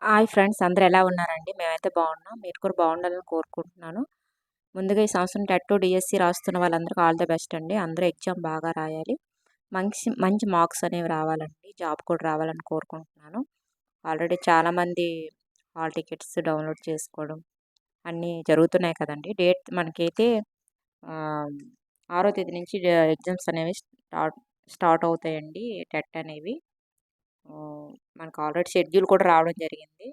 Hi friends, అందరూ ఎలా ఉన్నారండి? మేమైతే బాగున్నాం. మీరు కూడా బాగుండాలని కోరుకుంటున్నాను. ముందుగా ఈ సంవత్సరం టెట్ డిఎస్సి రాస్తున్న వాళ్ళందరికీ ఆల్ ది బెస్ట్ అండి. అందరూ ఎగ్జామ్ బాగా రాయాలి. మంచి మంచి మార్క్స్ అనేవి రావాలండి. జాబ్ కూడా రావాలని కోరుకుంటున్నాను. ఆల్రెడీ చాలామంది హాల్ టికెట్స్ డౌన్లోడ్ చేసుకోవడం అన్నీ జరుగుతున్నాయి కదండి. డేట్ మనకైతే 6వ తేదీ నుంచి ఎగ్జామ్స్ అనేవి స్టార్ట్ అవుతాయండి. టెట్ అనేవి మనకు ఆల్రెడీ షెడ్యూల్ కూడా రావడం జరిగింది.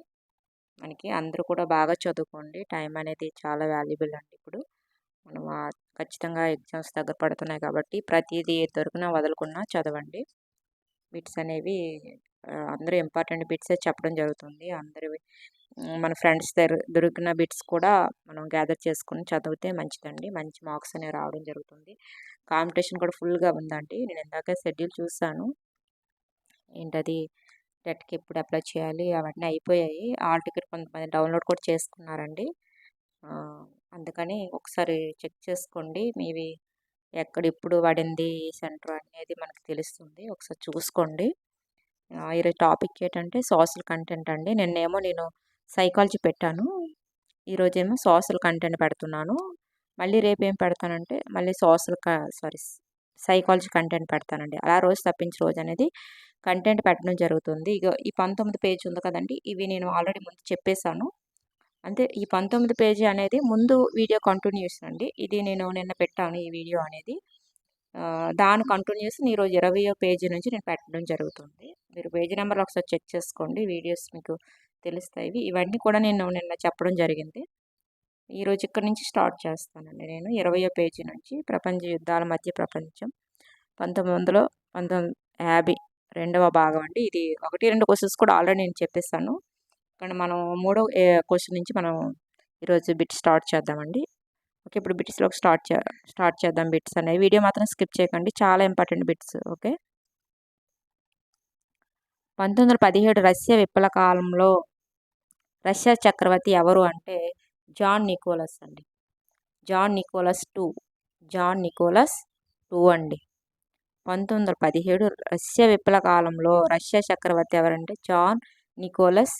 మనకి అందరూ కూడా బాగా చదువుకోండి. టైం అనేది చాలా వాల్యుబుల్ అండి ఇప్పుడు. మనం ఖచ్చితంగా ఎగ్జామ్స్ దగ్గర పడుతున్నాయి కాబట్టి ప్రతిదీ దొరికినా వదలకుండా చదవండి. బిట్స్ అనేవి అందరూ ఇంపార్టెంట్ బిట్సే చెప్పడం జరుగుతుంది. మన ఫ్రెండ్స్ దగ్గర దొరికిన బిట్స్ కూడా మనం గ్యాదర్ చేసుకుని చదివితే మంచిదండి. మంచి మార్క్స్ అనేవి రావడం జరుగుతుంది. కాంపిటీషన్ కూడా ఫుల్గా ఉందండి. నేను ఇందాక షెడ్యూల్ చూసాను. ఏంటది టెట్కి ఎప్పుడు అప్లై చేయాలి అవన్నీ అయిపోయాయి. హాల్ టికెట్ కొంతమంది డౌన్లోడ్ కూడా చేసుకున్నారండి. అందుకని ఒకసారి చెక్ చేసుకోండి. మీవి ఎప్పుడు పడింది సెంటర్ అనేది మనకు తెలుస్తుంది. ఒకసారి చూసుకోండి. ఈరోజు టాపిక్ ఏంటంటే సోషల్ కంటెంట్ అండి. నేను సైకాలజీ పెట్టాను. ఈరోజేమో సోషల్ కంటెంట్ పెడుతున్నాను. మళ్ళీ రేపు ఏం పెడతానంటే మళ్ళీ సైకాలజీ కంటెంట్ పెడతానండి. అలా రోజు తప్పించి రోజు అనేది కంటెంట్ పెట్టడం జరుగుతుంది. ఇక ఈ 19 పేజ్ ఉంది కదండి, ఇవి నేను ఆల్రెడీ ముందు చెప్పేశాను. అంటే ఈ 19 పేజీ అనేది ముందు వీడియో కంటిన్యూషన్ అండి. ఇది నేను నిన్న పెట్టాను ఈ వీడియో అనేది. దాని కంటిన్యూషన్ ఈరోజు 20వ పేజీ నుంచి నేను పెట్టడం జరుగుతుంది. మీరు పేజీ నెంబర్లు ఒకసారి చెక్ చేసుకోండి. వీడియోస్ మీకు తెలుస్తాయి. ఇవన్నీ కూడా నేను నిన్న చెప్పడం జరిగింది. ఈరోజు ఇక్కడ నుంచి స్టార్ట్ చేస్తానండి. నేను 20వ పేజీ నుంచి ప్రపంచ యుద్ధాల మధ్య ప్రపంచం 1950 రెండవ భాగం అండి. ఇది 1, 2 క్వశ్చన్స్ కూడా ఆల్రెడీ నేను చెప్పేస్తాను. కానీ మనం 3వ క్వశ్చన్ నుంచి మనం ఈరోజు బిట్ స్టార్ట్ చేద్దామండి. ఓకే, ఇప్పుడు బిట్స్లోకి స్టార్ట్ చేద్దాం. బిట్స్ అనేవి వీడియో మాత్రం స్కిప్ చేయకండి, చాలా ఇంపార్టెంట్ బిట్స్. ఓకే, 1917 రష్యా విప్లవ కాలంలో రష్యా చక్రవర్తి ఎవరు అంటే జాన్ నికోలస్ అండి. జాన్ నికోలస్ టూ అండి. 1917 రష్యా విప్లవ కాలంలో రష్యా చక్రవర్తి ఎవరంటే జాన్ నికోలస్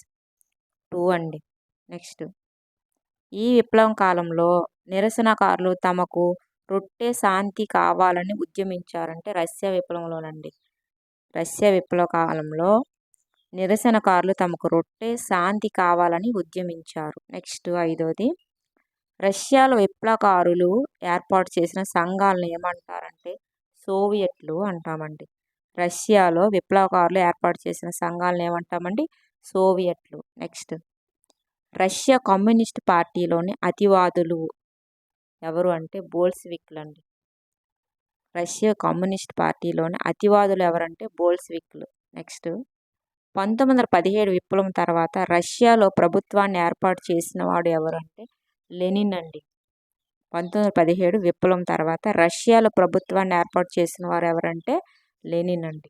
టూ అండి. నెక్స్ట్, ఈ విప్లవం కాలంలో నిరసనకారులు తమకు రొట్టె శాంతి కావాలని ఉద్యమించారంటే రష్యా విప్లవంలోనండి. రష్యా విప్లవ కాలంలో నిరసనకారులు తమకు రొట్టె శాంతి కావాలని ఉద్యమించారు. నెక్స్ట్, 5వది, రష్యాలో విప్లవకారులు ఏర్పాటు చేసిన సంఘాలను ఏమంటారంటే సోవియట్లు అంటామండి. రష్యాలో విప్లవకారులు ఏర్పాటు చేసిన సంఘాలను ఏమంటామండి? సోవియట్లు. నెక్స్ట్, రష్యా కమ్యూనిస్ట్ పార్టీలోని అతివాదులు ఎవరు అంటే బోల్షివిక్లు అండి. రష్యా కమ్యూనిస్ట్ పార్టీలోని అతివాదులు ఎవరంటే బోల్షివిక్లు. నెక్స్ట్, 1917 విప్లవం తర్వాత రష్యాలో ప్రభుత్వాన్ని ఏర్పాటు చేసిన వాడు ఎవరంటే లెనిన్ అండి. 1917 విప్లవం తర్వాత రష్యాలో ప్రభుత్వాన్ని ఏర్పాటు చేసిన వారు ఎవరంటే లెనిన్ అండి.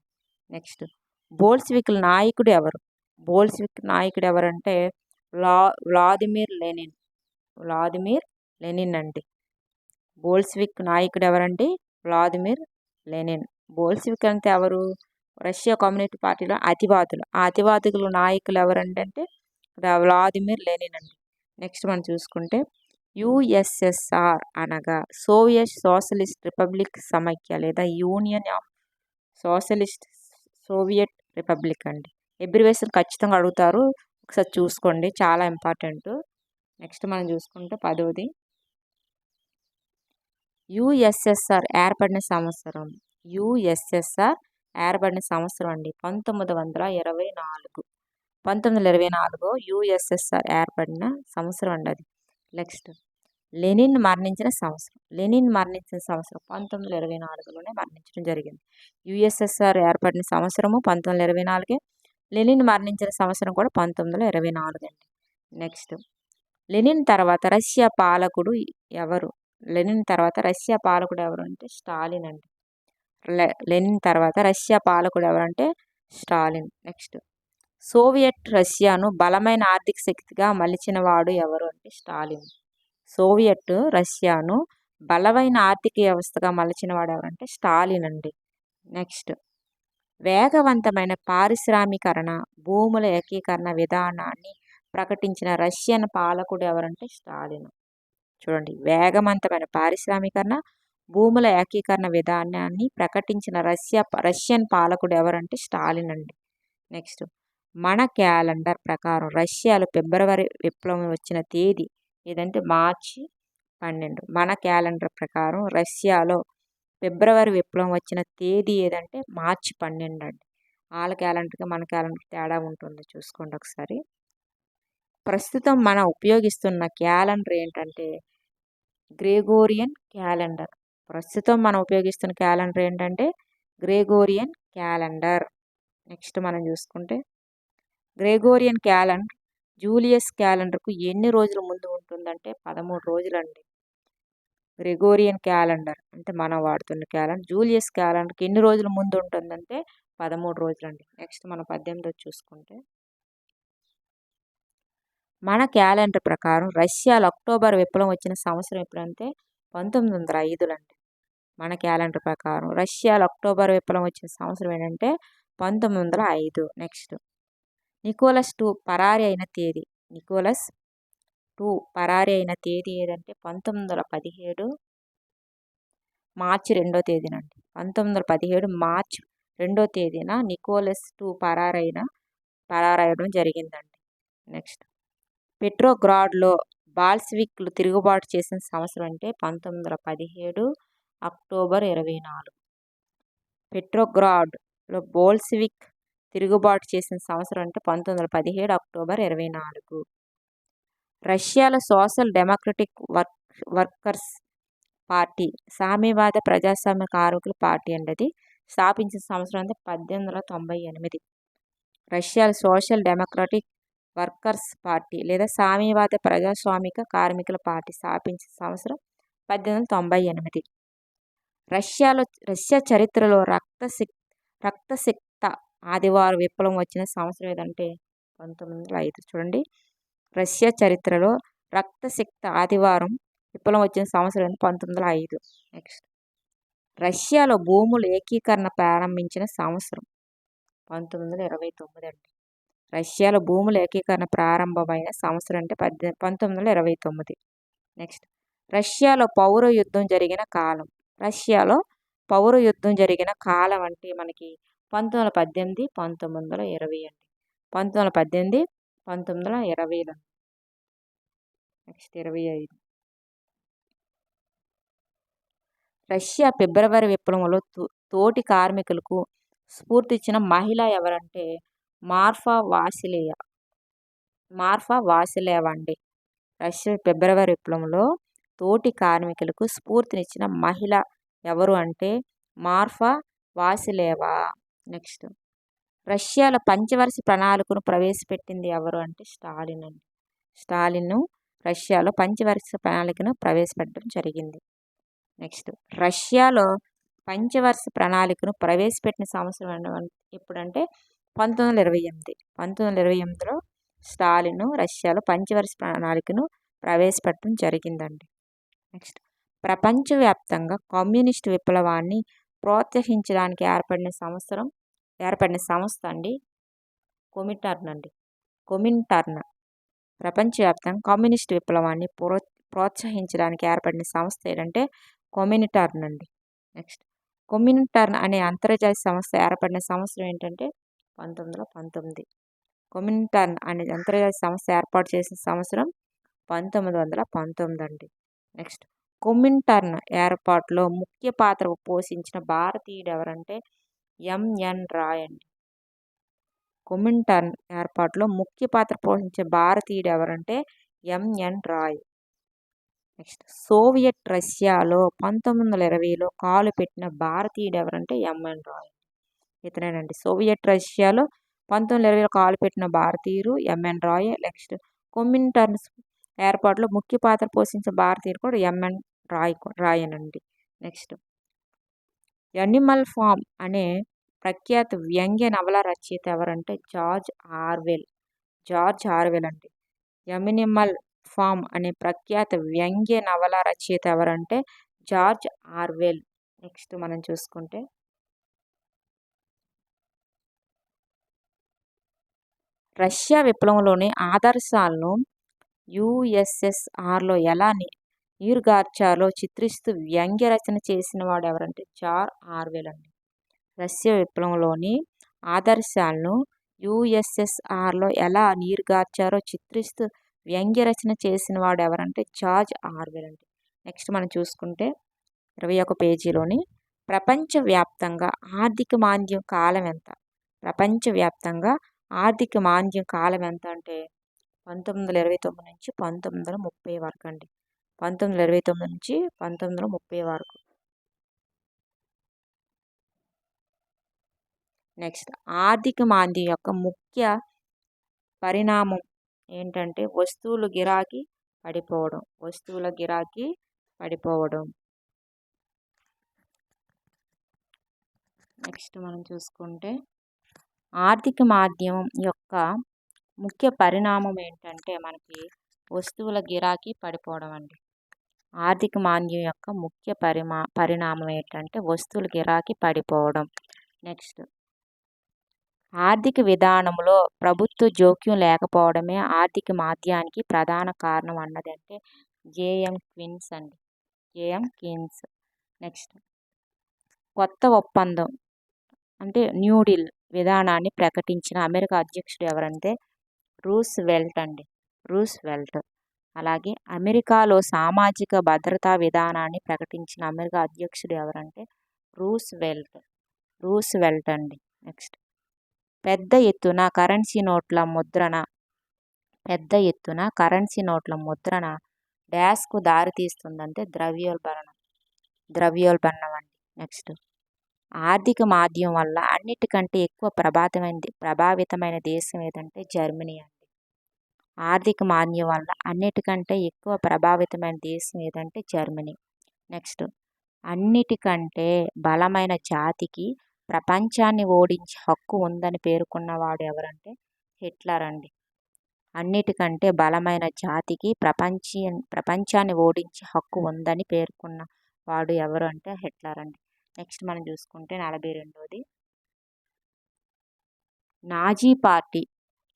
నెక్స్ట్, బోల్షివిక్ నాయకుడు ఎవరు? బోల్షివిక్ నాయకుడు ఎవరంటే వ్లాదిమిర్ లెనిన్ అండి. బోల్షివిక్ నాయకుడు ఎవరండి? Vladimir Lenin. బోల్షివిక్ అంటే ఎవరు? రష్యా కమ్యూనిస్ట్ పార్టీలో అతివాదులు. ఆ అతివాదుల నాయకులు ఎవరంటే వ్లాదిమిర్ లెనిన్ అండి. నెక్స్ట్ మనం చూసుకుంటే యుఎస్ఎస్ఆర్ అనగా సోవియట్ సోషలిస్ట్ రిపబ్లిక్ సమైక్య లేదా union of socialist Soviet republic అండి. ఎబ్రివేషన్ ఖచ్చితంగా అడుగుతారు, ఒకసారి చూసుకోండి, చాలా ఇంపార్టెంట్. నెక్స్ట్ మనం చూసుకుంటే 10వది, యుఎస్ఎస్ఆర్ ఏర్పడిన సంవత్సరం. యుఎస్ఎస్ఆర్ ఏర్పడిన సంవత్సరం అండి 1924. 1924 యుఎస్ఎస్ఆర్ ఏర్పడిన సంవత్సరం అండి అది. నెక్స్ట్, లెనిన్ మరణించిన సంవత్సరం. 1924లోనే మరణించడం జరిగింది. యుఎస్ఎస్ఆర్ ఏర్పడిన సంవత్సరము 1924. లెనిన్ మరణించిన సంవత్సరం కూడా 1924 అండి. నెక్స్ట్, లెనిన్ తర్వాత రష్యా పాలకుడు ఎవరు? లెనిన్ తర్వాత రష్యా పాలకుడు ఎవరు అంటే స్టాలిన్ అండి. లెనిన్ తర్వాత రష్యా పాలకుడు ఎవరంటే స్టాలిన్. నెక్స్ట్, సోవియట్ రష్యాను బలమైన ఆర్థిక శక్తిగా మలిచిన వాడు ఎవరు అంటే స్టాలిన్. సోవియట్ రష్యాను బలమైన ఆర్థిక వ్యవస్థగా మలిచిన వాడు ఎవరంటే స్టాలిన్ అండి. నెక్స్ట్, వేగవంతమైన పారిశ్రామీకరణ, భూముల ఏకీకరణ విధానాన్ని ప్రకటించిన రష్యన్ పాలకుడు ఎవరంటే స్టాలిన్. చూడండి, వేగవంతమైన పారిశ్రామీకరణ, భూముల ఏకీకరణ విధానాన్ని ప్రకటించిన రష్యన్ పాలకుడు ఎవరంటే స్టాలిన్ అండి. నెక్స్ట్, మన క్యాలెండర్ ప్రకారం రష్యాలో ఫిబ్రవరి విప్లవం వచ్చిన తేదీ ఏదంటే మార్చి 12. మన క్యాలెండర్ ప్రకారం రష్యాలో ఫిబ్రవరి విప్లవం వచ్చిన తేదీ ఏదంటే మార్చి 12 అండి. వాళ్ళ క్యాలెండర్కి మన క్యాలెండర్ తేడా ఉంటుంది, చూసుకోండి ఒకసారి. ప్రస్తుతం మనం ఉపయోగిస్తున్న క్యాలెండర్ ఏంటంటే గ్రెగోరియన్ క్యాలెండర్. ప్రస్తుతం మనం ఉపయోగిస్తున్న క్యాలెండర్ ఏంటంటే గ్రెగోరియన్ క్యాలెండర్. నెక్స్ట్ మనం చూసుకుంటే గ్రెగోరియన్ క్యాలెండర్ జూలియస్ క్యాలెండర్కు ఎన్ని రోజుల ముందు ఉంటుందంటే 13 రోజులండి. గ్రెగోరియన్ క్యాలెండర్ అంటే మనం వాడుతున్న క్యాలెండర్ జూలియస్ క్యాలెండర్కి ఎన్ని రోజుల ముందు ఉంటుందంటే 13 రోజులండి. నెక్స్ట్ మనం 18 చూసుకుంటే మన క్యాలెండర్ ప్రకారం రష్యాలో అక్టోబర్ విప్లవం వచ్చిన సంవత్సరం ఎప్పుడంటే 1905 అండి. మన క్యాలెండర్ ప్రకారం రష్యాలో అక్టోబర్ విప్లవం వచ్చిన సంవత్సరం ఏంటంటే 1905. నెక్స్ట్, నికోలస్ II పరారీ అయిన తేదీ. నికోలస్ II పరారీ అయిన తేదీ ఏదంటే 1917 మార్చి 2వ తేదీనండి. 1917 మార్చి 2వ తేదీన నికోలస్ II పరారయడం జరిగిందండి. నెక్స్ట్, పెట్రోగ్రాడ్లో బాల్షివిక్లు తిరుగుబాటు చేసిన సంవత్సరం అంటే 1917 అక్టోబర్ 24. పెట్రోగ్రాడ్లో బోల్షివిక్ తిరుగుబాటు చేసిన సంవత్సరం అంటే 1917 అక్టోబర్ 24. రష్యాలో సోషల్ డెమోక్రటిక్ వర్కర్స్ పార్టీ సామ్యవాద ప్రజాస్వామ్య కార్మికుల పార్టీ అండి. అది స్థాపించిన సంవత్సరం అంటే 1898. రష్యాలో సోషల్ డెమోక్రటిక్ వర్కర్స్ పార్టీ లేదా సామ్యవాద ప్రజాస్వామిక కార్మికుల పార్టీ స్థాపించిన సంవత్సరం 1898. రష్యా చరిత్రలో రక్తసిక్త ఆదివారం విప్లవం వచ్చిన సంవత్సరం ఏదంటే 1905. చూడండి, రష్యా చరిత్రలో రక్తసిక్త ఆదివారం విప్లవం వచ్చిన సంవత్సరం 1905. నెక్స్ట్, రష్యాలో భూముల ఏకీకరణ ప్రారంభించిన సంవత్సరం 1929 అండి. రష్యాలో భూముల ఏకీకరణ ప్రారంభమైన సంవత్సరం అంటే 1929. నెక్స్ట్, రష్యాలో పౌర యుద్ధం జరిగిన కాలం. రష్యాలో పౌర యుద్ధం జరిగిన కాలం అంటే మనకి 1918, 1920 అండి. 1918, 1920. నెక్స్ట్ 25. రష్యా ఫిబ్రవరి విప్లవంలో తోటి కార్మికులకు స్ఫూర్తిచ్చిన మహిళ ఎవరంటే మార్ఫా వాసిలేవా అండి. రష్యా ఫిబ్రవరి విప్లవంలో తోటి కార్మికులకు స్ఫూర్తినిచ్చిన మహిళ ఎవరు అంటే మార్ఫా వాసిలేవా. నెక్స్ట్, రష్యాలో పంచవర్ష ప్రణాళికను ప్రవేశపెట్టింది ఎవరు అంటే స్టాలిన్ అండి. స్టాలిన్ రష్యాలో పంచవర్ష ప్రణాళికను ప్రవేశపెట్టడం జరిగింది. నెక్స్ట్, రష్యాలో పంచవర్ష ప్రణాళికను ప్రవేశపెట్టిన సంవత్సరం ఎప్పుడంటే 1928. 1928లో స్టాలిన్ రష్యాలో పంచవర్ష ప్రణాళికను ప్రవేశపెట్టడం జరిగిందండి. నెక్స్ట్, ప్రపంచవ్యాప్తంగా కమ్యూనిస్టు విప్లవాన్ని ప్రోత్సహించడానికి ఏర్పడిన సంస్థ అండి కొమింటర్న్. ప్రపంచవ్యాప్తంగా కమ్యూనిస్టు విప్లవాన్ని ప్రోత్సహించడానికి ఏర్పడిన సంస్థ ఏంటంటే కొమింటర్న్ అండి. నెక్స్ట్, కొమింటర్న్ అనే అంతర్జాతీయ సంస్థ ఏర్పడిన సంవత్సరం ఏంటంటే 1919. కొమింటర్న్ అనే అంతర్జాతీయ సంస్థ ఏర్పాటు చేసిన సంవత్సరం 1919 అండి. నెక్స్ట్, కొమింటర్న్ ఏర్పాటులో ముఖ్య పాత్ర పోషించిన భారతీయుడు ఎవరంటే ఎంఎన్ రాయ్ అండి. కొమింటర్న్ ఏర్పాటులో ముఖ్య పాత్ర పోషించే భారతీయుడు ఎవరంటే ఎంఎన్ రాయ్. నెక్స్ట్, సోవియట్ రష్యాలో 1920లో కాలు పెట్టిన భారతీయుడు ఎవరంటే ఎంఎన్ రాయ్. ఇతనేనండి. సోవియట్ రష్యాలో 1920లో కాలు పెట్టిన భారతీయుడు ఎంఎన్ రాయ్. నెక్స్ట్, కొమింటర్న్ ఏర్పాటులో ముఖ్య పాత్ర పోషించిన భారతీయుడు కూడా ఎంఎన్ రాయనండి. నెక్స్ట్, యానిమల్ ఫామ్ అనే ప్రఖ్యాత వ్యంగ్య నవల రచయిత ఎవరంటే జార్జ్ ఆర్వెల్ అండి. యానిమల్ ఫామ్ అనే ప్రఖ్యాత వ్యంగ్య నవల రచయిత ఎవరంటే జార్జ్ ఆర్వెల్. నెక్స్ట్ మనం చూసుకుంటే రష్యా విప్లవంలోని ఆదర్శాలను యుఎస్ఎస్ఆర్లో ఎలా నీరుగార్చాలో చిత్రిస్తూ వ్యంగ్య రచన చేసిన వాడు ఎవరంటే జార్జ్ ఆర్వెల్ అండి. రష్యా విప్లవంలోని ఆదర్శాలను యుఎస్ఎస్ఆర్లో ఎలా నీరుగార్చారో చిత్రిస్తూ వ్యంగ్య రచన చేసిన వాడు ఎవరంటే జార్జ్ ఆర్వెల్ అండి. నెక్స్ట్ మనం చూసుకుంటే 21 పేజీలోని ప్రపంచవ్యాప్తంగా ఆర్థిక మాంద్యం కాలం ఎంత? ప్రపంచవ్యాప్తంగా ఆర్థిక మాంద్యం కాలం ఎంత అంటే 1929 నుంచి 1930 వరకు అండి. 1929 నుంచి 1930 వరకు. నెక్స్ట్ ఆర్థిక మాంద్యం యొక్క ముఖ్య పరిణామం ఏంటంటే వస్తువుల గిరాకీ పడిపోవడం. వస్తువుల గిరాకీ పడిపోవడం. నెక్స్ట్ మనం చూసుకుంటే ఆర్థిక మాంద్యం యొక్క ముఖ్య పరిణామం ఏంటంటే మనకి వస్తువుల గిరాకీ పడిపోవడం అండి. ఆర్థిక మాంద్యం యొక్క ముఖ్య పరిణామం ఏంటంటే వస్తువుల గిరాకీ పడిపోవడం. నెక్స్ట్ ఆర్థిక విధానంలో ప్రభుత్వ జోక్యం లేకపోవడమే ఆర్థిక మాంద్యానికి ప్రధాన కారణం అన్నది అంటే జేఎం క్విన్స్ అండి. జేఎం క్విన్స్. నెక్స్ట్ కొత్త ఒప్పందం అంటే న్యూ డీల్ విధానాన్ని ప్రకటించిన అమెరికా అధ్యక్షుడు ఎవరంటే రూస్వెల్ట్ అండి. రూస్వెల్ట్. అలాగే అమెరికాలో సామాజిక భద్రతా విధానాన్ని ప్రకటించిన అమెరికా అధ్యక్షుడు ఎవరంటే రూస్వెల్ట్. రూస్వెల్ట్ అండి. నెక్స్ట్ పెద్ద ఎత్తున కరెన్సీ నోట్ల ముద్రణ డాష్కు దారితీస్తుందంటే ద్రవ్యోల్బణం అండి. నెక్స్ట్ ఆర్థిక మాంద్యం వల్ల అన్నిటికంటే ఎక్కువ ప్రభావితమైన దేశం ఏదంటే జర్మనీ అండి. ఆర్థిక మాంద్యం వల్ల అన్నిటికంటే ఎక్కువ ప్రభావితమైన దేశం ఏదంటే జర్మనీ. నెక్స్ట్ అన్నిటికంటే బలమైన జాతికి ప్రపంచాన్ని ఓడించే హక్కు ఉందని పేర్కొన్నవాడు ఎవరంటే హిట్లర్ అండి. అన్నిటికంటే బలమైన జాతికి ప్రపంచాన్ని ఓడించే హక్కు ఉందని పేర్కొన్న వాడు ఎవరు అంటే హిట్లర్ అండి. నెక్స్ట్ మనం చూసుకుంటే 42వది నాజీ పార్టీ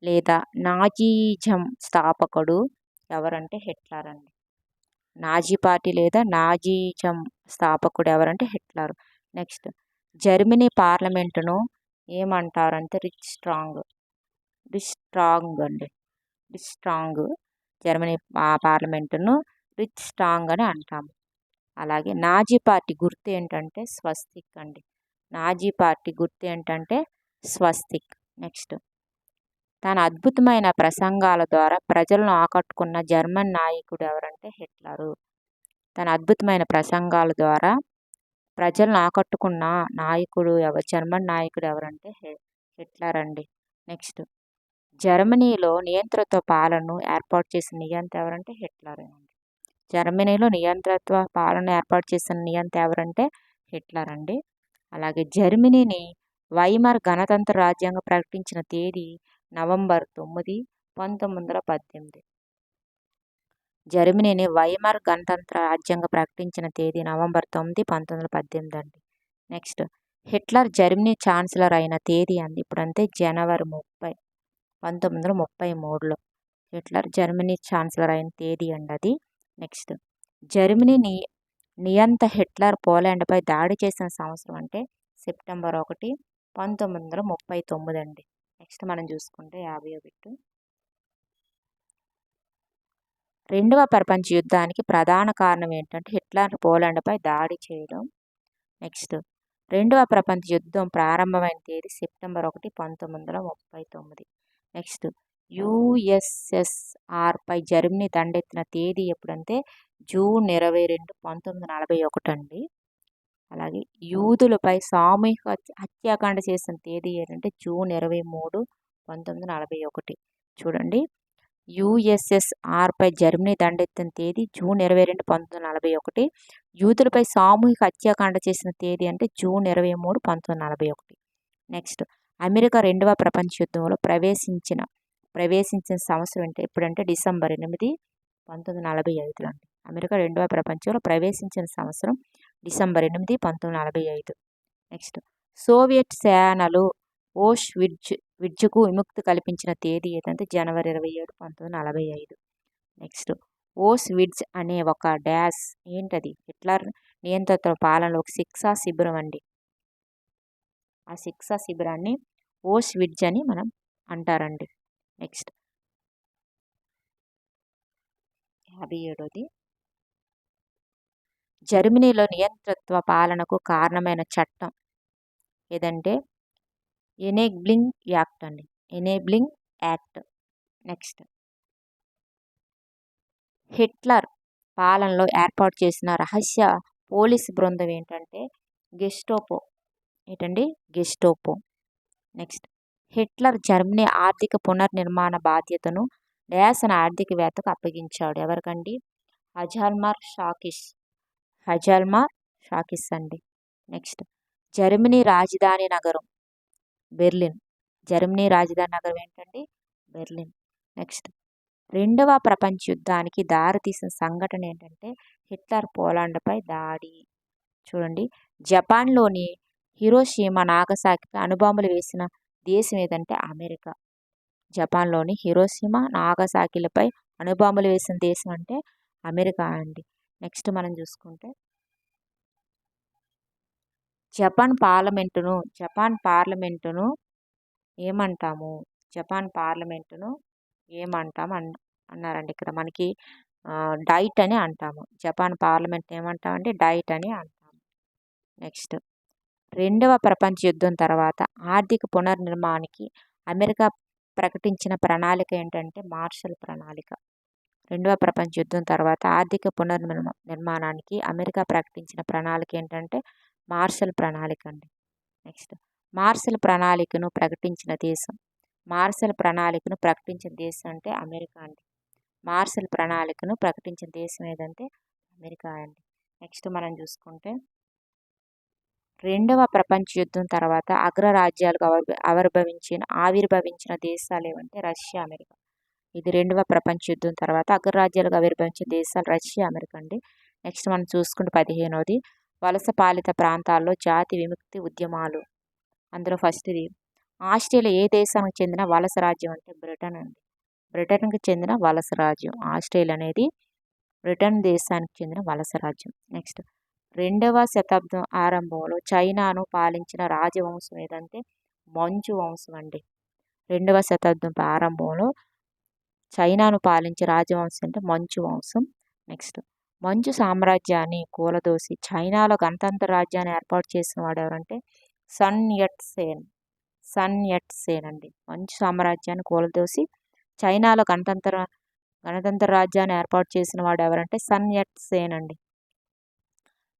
లేదా నాజీజం స్థాపకుడు ఎవరంటే హిట్లర్ అండి. నాజీ పార్టీ లేదా నాజీజం స్థాపకుడు ఎవరంటే హిట్లర్. నెక్స్ట్ జర్మనీ పార్లమెంటును ఏమంటారంటే రిచ్ స్ట్రాంగ్ అండి. Rich strong. జర్మనీ పార్లమెంటును రిచ్ స్ట్రాంగ్ అని అంటాము. అలాగే నాజీ పార్టీ గుర్తు ఏంటంటే స్వస్తిక్ అండి. నాజీ పార్టీ గుర్తు ఏంటంటే స్వస్తిక్. నెక్స్ట్ తన అద్భుతమైన ప్రసంగాల ద్వారా ప్రజలను ఆకట్టుకున్న జర్మన్ నాయకుడు ఎవరంటే హిట్లరు. తన అద్భుతమైన ప్రసంగాల ద్వారా ప్రజలను ఆకట్టుకున్న జర్మన్ నాయకుడు ఎవరంటే హిట్లర్ అండి. నెక్స్ట్ జర్మనీలో నియంతృత్వ పాలనను ఏర్పాటు చేసిన నియంత ఎవరంటే హిట్లర్ అండి. జర్మనీలో నియంతృత్వ పాలన ఏర్పాటు చేసిన నియంత ఎవరంటే హిట్లర్ అండి. అలాగే జర్మనీని వైమర్ గణతంత్ర రాజ్యాంగం ప్రకటించిన తేదీ నవంబర్ 9, 1918. జర్మనీని వైమర్ గణతంత్ర రాజ్యాంగం ప్రకటించిన తేదీ నవంబర్ 9, 1918 అండి. నెక్స్ట్ హిట్లర్ జర్మనీ ఛాన్సలర్ అయిన తేదీ అండి ఇప్పుడంటే జనవరి 30, 1933లో హిట్లర్ జర్మనీ ఛాన్సలర్ అయిన తేదీ అండి అది. నెక్స్ట్ జర్మనీ నియంత హిట్లర్ పోలాండ్పై దాడి చేసిన సంవత్సరం అంటే సెప్టెంబర్ 1, 1939 అండి. నెక్స్ట్ మనం చూసుకుంటే 50వ బిట్టు రెండవ ప్రపంచ యుద్ధానికి ప్రధాన కారణం ఏంటంటే హిట్లర్ పోలాండ్పై దాడి చేయడం. నెక్స్ట్ రెండవ ప్రపంచ యుద్ధం ప్రారంభమైన తేదీ సెప్టెంబర్ 1, 1939. నెక్స్ట్ యుఎస్ఎస్ఆర్పై జర్మనీ దండెత్తిన తేదీ ఎప్పుడంటే జూన్ 22, 1941 అండి. అలాగే యూదులపై సామూహిక హత్యాకాండ చేసిన తేదీ ఏంటంటే జూన్ 23, 1941. చూడండి యుఎస్ఎస్ఆర్పై జర్మనీ దండెత్తిన తేదీ జూన్ 22, 1941. యూదులపై సామూహిక హత్యాకాండ చేసిన తేదీ అంటే జూన్ 23, 1941. నెక్స్ట్ అమెరికా రెండవ ప్రపంచ యుద్ధంలో ప్రవేశించిన సంవత్సరం అంటే ఎప్పుడంటే డిసెంబర్ 8, 1945 అండి. అమెరికా రెండవ ప్రపంచంలో ప్రవేశించిన సంవత్సరం డిసెంబర్ 8, 1945. నెక్స్ట్ సోవియట్ సేనలు ఓష్విట్జ్ విద్యకు విముక్తి కల్పించిన తేదీ ఏదంటే జనవరి 27, 1945. నెక్స్ట్ ఓస్విట్జ్ అనే ఒక డాష్ ఏంటది? హిట్లర్ నియంత్రిత పాలనలో ఒక శిక్షా శిబిరం అండి. ఆ శిక్షా శిబిరాన్ని ఓస్విట్జ్ అని మనం అంటారండి. నెక్స్ట్ 57ది జర్మనీలో నియంతృత్వ పాలనకు కారణమైన చట్టం ఏదంటే ఎనేబ్లింగ్ యాక్ట్ అండి. Enabling act. నెక్స్ట్ హిట్లర్ పాలనలో ఏర్పాటు చేసిన రహస్య పోలీసు బృందం ఏంటంటే గెస్టోపో. ఏంటండి? గెస్టోపో. నెక్స్ట్ హిట్లర్ జర్మనీ ఆర్థిక పునర్నిర్మాణ బాధ్యతను దేశన ఆర్థికవేత్తకు అప్పగించాడు. ఎవరికండి? హజల్మార్ షాకిస్. హజల్మార్ షాకిస్ అండి. నెక్స్ట్ జర్మనీ రాజధాని నగరం బెర్లిన్. జర్మనీ రాజధాని నగరం ఏంటండి? బెర్లిన్. నెక్స్ట్ రెండవ ప్రపంచ యుద్ధానికి దారితీసిన సంఘటన ఏంటంటే హిట్లర్ పోలాండ్పై దాడి. చూడండి, జపాన్లోని హిరోషిమా నాగసాకిపై అణుబాంబులు వేసిన దేశం ఏదంటే అమెరికా. జపాన్లోని హిరోషిమా నాగసాకిలపై అణుబాంబులు వేసిన దేశం అంటే అమెరికా అండి. నెక్స్ట్ మనం చూసుకుంటే జపాన్ పార్లమెంటును ఏమంటాము? జపాన్ పార్లమెంటును ఏమంటాం అన్నారండి. ఇక్కడ మనకి డైట్ అని అంటాము. జపాన్ పార్లమెంట్ ఏమంటామంటే డైట్ అని అంటాము. నెక్స్ట్ రెండవ ప్రపంచ యుద్ధం తర్వాత ఆర్థిక పునర్నిర్మాణానికి అమెరికా ప్రకటించిన ప్రణాళిక ఏంటంటే మార్షల్ ప్రణాళిక. రెండవ ప్రపంచ యుద్ధం తర్వాత ఆర్థిక పునర్నిర్మాణానికి అమెరికా ప్రకటించిన ప్రణాళిక ఏంటంటే మార్షల్ ప్రణాళిక అండి. నెక్స్ట్ మార్షల్ ప్రణాళికను ప్రకటించిన దేశం అంటే అమెరికా అండి. మార్షల్ ప్రణాళికను ప్రకటించిన దేశం ఏదంటే అమెరికా అండి. నెక్స్ట్ మనం చూసుకుంటే రెండవ ప్రపంచ యుద్ధం తర్వాత అగ్రరాజ్యాలుగా ఆవిర్భవించిన దేశాలు ఏమంటే రష్యా, అమెరికా. ఇది రెండవ ప్రపంచ యుద్ధం తర్వాత అగ్రరాజ్యాలుగా ఆవిర్భవించిన దేశాలు రష్యా, అమెరికా అండి. నెక్స్ట్ మనం చూసుకుంటే 15వది వలస పాలిత ప్రాంతాల్లో జాతి విముక్తి ఉద్యమాలు. అందులో ఫస్ట్ది ఆస్ట్రేలియా ఏ దేశానికి చెందిన వలస రాజ్యం అంటే బ్రిటన్ అండి. బ్రిటన్కి చెందిన వలస రాజ్యం ఆస్ట్రేలియా అనేది బ్రిటన్ దేశానికి చెందిన వలస రాజ్యం. నెక్స్ట్ 2వ శతాబ్దం ఆరంభంలో చైనాను పాలించిన రాజవంశం ఏదంటే మంచు వంశం అండి. 2వ శతాబ్దం ఆరంభంలో చైనాను పాలించే రాజవంశం అంటే మంచు వంశం. నెక్స్ట్ మంచు సామ్రాజ్యాన్ని కూలదోసి చైనాలో గణతంత్ర రాజ్యాన్ని ఏర్పాటు చేసిన వాడు ఎవరంటే సన్ యట్ సేన్ అండి. మంచు సామ్రాజ్యాన్ని కూలదోసి చైనాలో గణతంత్ర రాజ్యాన్ని ఏర్పాటు చేసిన వాడు ఎవరంటే సన్ యట్ సేన్ అండి.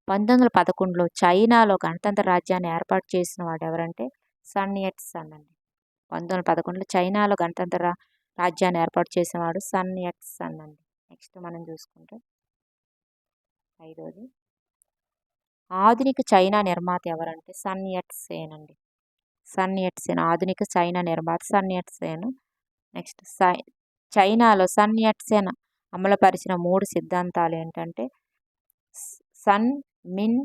1911లో చైనాలో గణతంత్ర రాజ్యాన్ని ఏర్పాటు చేసిన వాడు ఎవరంటే సన్ యట్ సన్ అండి. 1911లో చైనాలో గణతంత్ర రాజ్యాన్ని ఏర్పాటు చేసిన వాడు సన్ యట్ సన్ అండి. నెక్స్ట్ మనం చూసుకుంటే 5వది ఆధునిక చైనా నిర్మాత ఎవరంటే సన్ యట్ సేన్ అండి. సన్ యట్ సేన్ ఆధునిక చైనా నిర్మాత సన్ యట్ సేన్. నెక్స్ట్ చైనాలో సన్ యట్ సేన్ అమలుపరిచిన 3 సిద్ధాంతాలు ఏంటంటే సన్ మిన్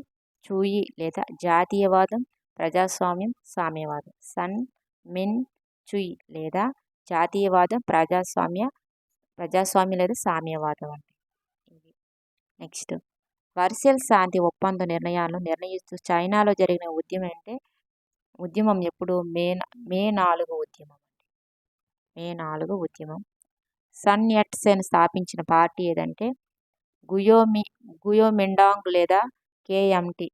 చూయి లేదా జాతీయవాదం, ప్రజాస్వామ్యం, సామ్యవాదం. సన్ మిన్ చూయి లేదా జాతీయవాదం, ప్రజాస్వామ్యం లేదా సామ్యవాదం అండి. నెక్స్ట్ వర్సెల్ శాంతి ఒప్పంద నిర్ణయాలను నిర్ణయిస్తూ చైనాలో జరిగిన ఉద్యమం ఎప్పుడు మే 4 ఉద్యమం అండి. మే 4 ఉద్యమం. సన్ యట్ సేన్ స్థాపించిన పార్టీ ఏదంటే గుయోమిండాంగ్ లేదా KMT.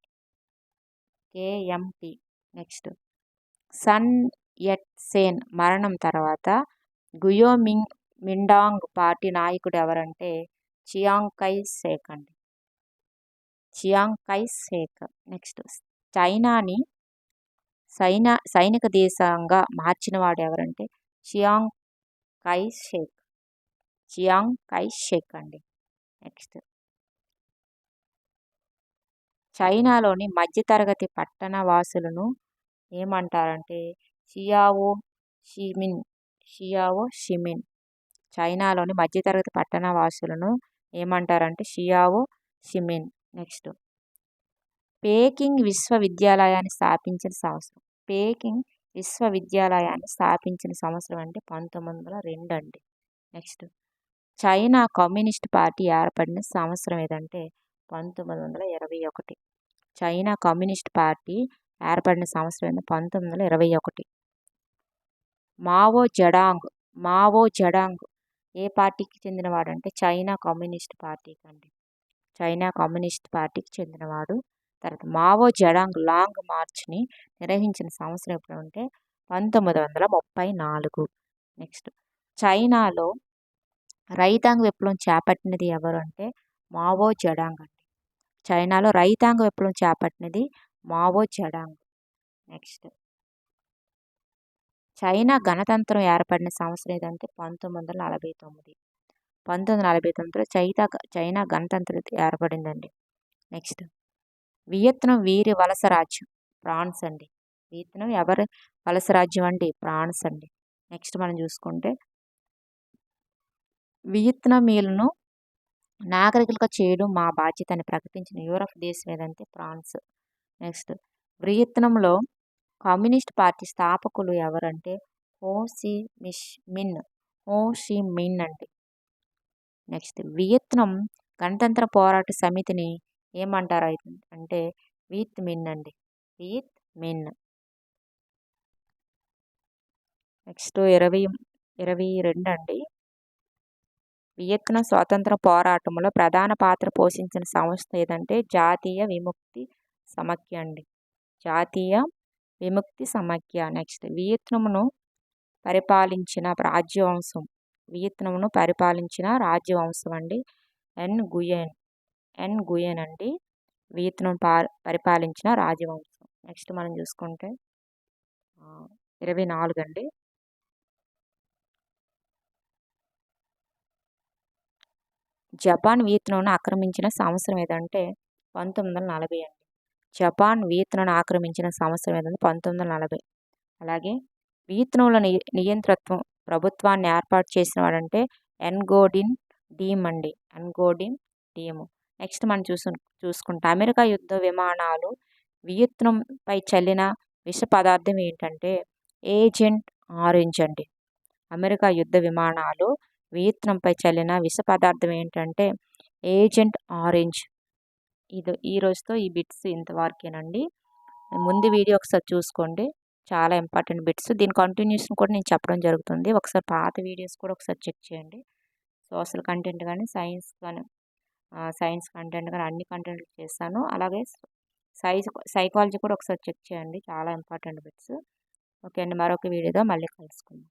Next sun at Sen మరణం తర్వాత గుయోమిండాంగ్ పార్టీ నాయకుడు ఎవరంటే చియాంగ్ కై షేక్ అండి. నెక్స్ట్ చైనాని సైనిక దేశంగా మార్చిన వాడు ఎవరంటే చియాంగ్ కై షేక్ అండి. నెక్స్ట్ చైనాలోని మధ్యతరగతి పట్టణ వాసులను ఏమంటారంటే షియావో షిమిన్. చైనాలోని మధ్యతరగతి పట్టణ వాసులను ఏమంటారంటే షియావో షిమిన్. నెక్స్ట్ పేకింగ్ విశ్వవిద్యాలయాన్ని స్థాపించిన సంవత్సరం. పేకింగ్ విశ్వవిద్యాలయాన్ని స్థాపించిన సంవత్సరం అంటే 1902 అండి. నెక్స్ట్ చైనా కమ్యూనిస్ట్ పార్టీ ఏర్పడిన సంవత్సరం ఏదంటే 1921. చైనా కమ్యూనిస్ట్ పార్టీ ఏర్పడిన సంవత్సరం ఏంటంటే 1921. మావో జడాంగ్ ఏ పార్టీకి చెందినవాడంటే చైనా కమ్యూనిస్ట్ పార్టీకి అండి. చైనా కమ్యూనిస్ట్ పార్టీకి చెందినవాడు. తర్వాత మావో జడాంగ్ లాంగ్ మార్చ్ని నిర్వహించిన సంవత్సరం ఎప్పుడు అంటే 1934. నెక్స్ట్ చైనాలో రైతాంగ విప్లవం చేపట్టినది ఎవరు అంటే మావో జడాంగ్ అండి. చైనాలో రైతాంగ విప్లవం చేపట్టినది మావో జడాంగ్. నెక్స్ట్ చైనా గణతంత్రం ఏర్పడిన సంవత్సరం ఏదంటే 1949. 1949లో చైనా గణతంత్రం ఏర్పడిందండి. నెక్స్ట్ వియత్నాం వీరి వలస రాజ్యం ఫ్రాన్స్ అండి. వియత్నాం ఎవరి వలస రాజ్యం అండి? ఫ్రాన్స్ అండి. నెక్స్ట్ మనం చూసుకుంటే వియత్నామీలను నాగరికులుగా చేయడం మా బాధ్యత అని ప్రకటించిన యూరప్ దేశం ఏదంటే ఫ్రాన్స్. నెక్స్ట్ వియత్నాంలో కమ్యూనిస్ట్ పార్టీ స్థాపకులు ఎవరంటే హో షి మిన్ అండి. నెక్స్ట్ వియత్నాం గణతంత్ర పోరాట సమితిని ఏమంటారు అంటే విత్ మిన్ అండి. With min. నెక్స్ట్ 22 అండి. వియత్నాం స్వాతంత్ర పోరాటంలో ప్రధాన పాత్ర పోషించిన సంస్థ ఏదంటే జాతీయ విముక్తి సమాఖ్య అండి. జాతీయ విముక్తి సమాఖ్య. నెక్స్ట్ వియత్నాంను పరిపాలించిన రాజ్యవంశం అండి ఎన్ గుయెన్ అండి. వియత్నాం పరిపాలించిన రాజవంశం. నెక్స్ట్ మనం చూసుకుంటే 24 అండి. జపాన్ వియత్నాంను ఆక్రమించిన సంవత్సరం ఏదంటే 1940 అండి. జపాన్ వియత్నాంను ఆక్రమించిన సంవత్సరం ఏదంటే 1940. అలాగే వియత్నాంలో నియంతృత్వం ప్రభుత్వాన్ని ఏర్పాటు చేసిన వాడంటే ఎన్గోడిన్ డీమ్ అండి. ఎన్గోడిన్ డీమ్. నెక్స్ట్ మనం చూసుకుంటే అమెరికా యుద్ధ విమానాలు వియత్నాంపై చల్లిన విష పదార్థం ఏంటంటే ఏజెంట్ ఆరెంజ్ అండి. అమెరికా యుద్ధ విమానాలు వియత్నాంపై చల్లిన విష పదార్థం ఏంటంటే ఏజెంట్ ఆరెంజ్. ఈ రోజుతో ఈ బిట్స్ ఇంతవరకేనండి. ముందు వీడియో ఒకసారి చూసుకోండి, చాలా ఇంపార్టెంట్ బిట్స్. దీని కంటిన్యూషన్ కూడా నేను చెప్పడం జరుగుతుంది. ఒకసారి పాత వీడియోస్ కూడా ఒకసారి చెక్ చేయండి. సోషల్ కంటెంట్ కానీ సైన్స్ కంటెంట్ కానీ అన్ని కంటెంట్లు చేస్తాను. అలాగే సైకాలజీ కూడా ఒకసారి చెక్ చేయండి, చాలా ఇంపార్టెంట్ బిట్స్. ఓకే అండి, మరొక వీడియోతో మళ్ళీ కలుసుకుందాం.